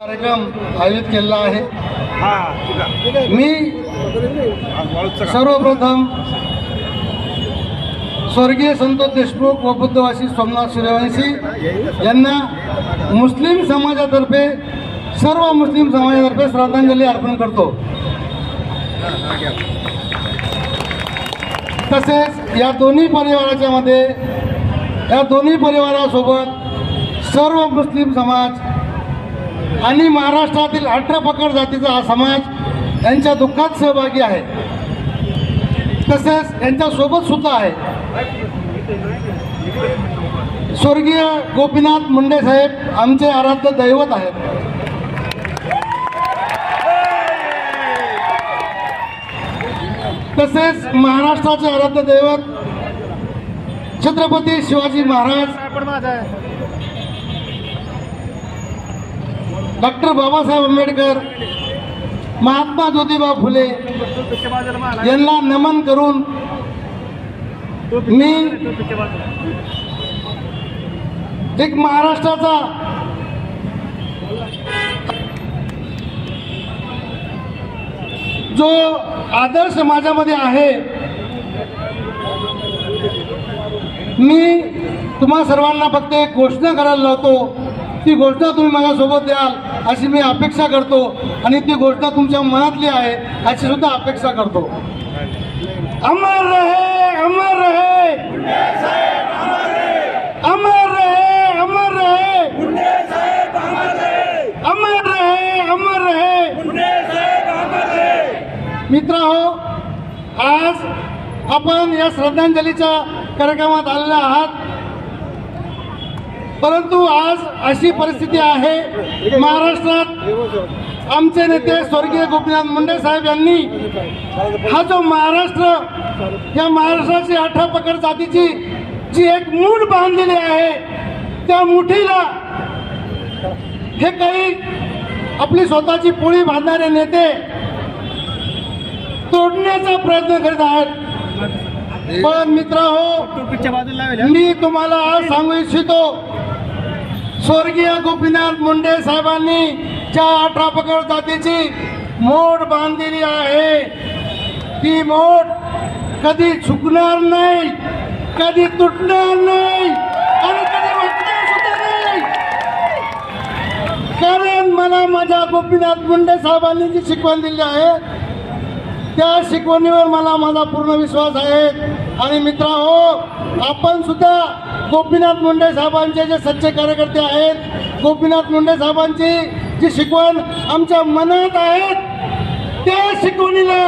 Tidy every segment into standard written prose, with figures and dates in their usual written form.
कार्यक्रम आयोजित केलेला आहे। मी सर्वप्रथम स्वर्गीय संतोष देशमुख व बुद्धवासी सोमनाथ सूर्यवंशी यांना मुस्लिम समाजातर्फे सर्व मुस्लिम समाजातर्फे श्रद्धांजली अर्पण करतो। तसेच या दोन्ही परिवारासोबत सर्व मुस्लिम समाज आणि महाराष्ट्रातील 18 पकड जातीचा हा समाज यांच्या दुःखात सहभागी आहे। तसेच यांच्यासोबत सुद्धा आहे स्वर्गीय गोपीनाथ मुंडे साहेब, आमचे आराध्य दैवत आहेत। तसेच महाराष्ट्राचे आराध्य दैवत छत्रपती शिवाजी महाराज, डॉक्टर बाबासाहेब आंबेडकर, महात्मा ज्योतिबा फुले यांना नमन करून मी एक महाराष्ट्राचा जो आदर्श माझ्यामध्ये आहे, मी तुम्हा सर्वांना फक्त एक घोषणा करायला लावतो। ती घोषणा तुम्ही माझ्यासोबत द्याल अशी मी अपेक्षा करतो आणि ती घोषणा तुमच्या मनातली आहे अशी सुद्धा अपेक्षा करतो। अमर रहे, अमर रहे, अमर रहे, अमर रहे, अमर रहे, अमर रहे। मित्रहो, आज आपण या श्रद्धांजलीच्या कार्यक्रमात आलेला आहात, परंतु आज अशी परिस्थिती आहे महाराष्ट्रात आमचे नेते स्वर्गीय गोपीनाथ मुंडे साहेब यांनी हा जो महाराष्ट्र, या महाराष्ट्राची 18 पकड जातीची जी एक मूठ बांधलेली आहे, त्या मुठीला हे काही आपली स्वतःची पोळी बांधणारे नेते तोडण्याचा प्रयत्न करीत आहेत। पण मित्रहो, मी तुम्हाला आज सांगू इच्छितो, स्वर्गीय गोपीनाथ मुंडे साहेबांनी ज्या 18 पकड जातीची मोठ बांधलेली आहे, ती मोठ कधी झुकणार नाही, कधी तुटणार नाही आणि कधी वाटणार सुद्धा नाही। कारण मला माझ्या गोपीनाथ मुंडे साहेबांनी जी शिकवण दिली आहे, त्या शिकवणीवर मला माझा पूर्ण विश्वास आहे। आणि मित्रहो, आपण सुद्धा गोपीनाथ मुंडे साहेबांचे जे सच्चे कार्यकर्ते आहेत, गोपीनाथ मुंडे साहेबांची जी शिकवण आमच्या मनात आहेत, त्या शिकवणीला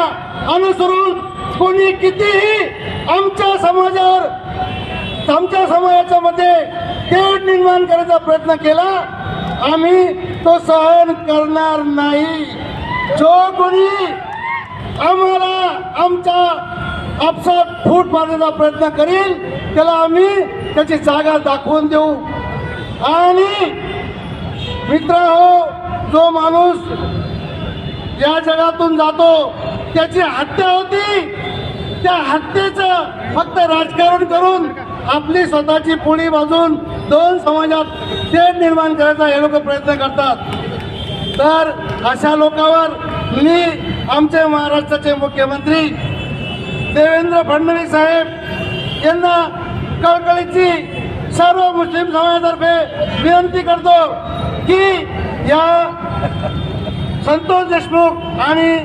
अनुसरून कोणी कितीही आमच्या समाजावर, आमच्या समाजाच्या मध्ये तेढ निर्माण करायचा प्रयत्न केला, आम्ही तो सहन करणार नाही। जो कोणी आम्हाला आमच्या आपसात फूट मारण्याचा प्रयत्न करील, त्याला आम्ही त्याची जागा दाखवून देऊ। आणि मित्रहो, जो माणूस या जगातून जातो, त्याची हत्या होती, त्या हत्येचं फक्त राजकारण करून आपली स्वतःची पोळी बाजून दोन समाजात तेढ निर्माण करायचा हे लोक प्रयत्न करतात। तर अशा लोकांवर मी आमचे महाराष्ट्राचे मुख्यमंत्री देवेंद्र फडणवीस साहेब यांना कळकळीची सर्व मुस्लिम समाजातर्फे विनंती करतो की या संतोष देशमुख आणि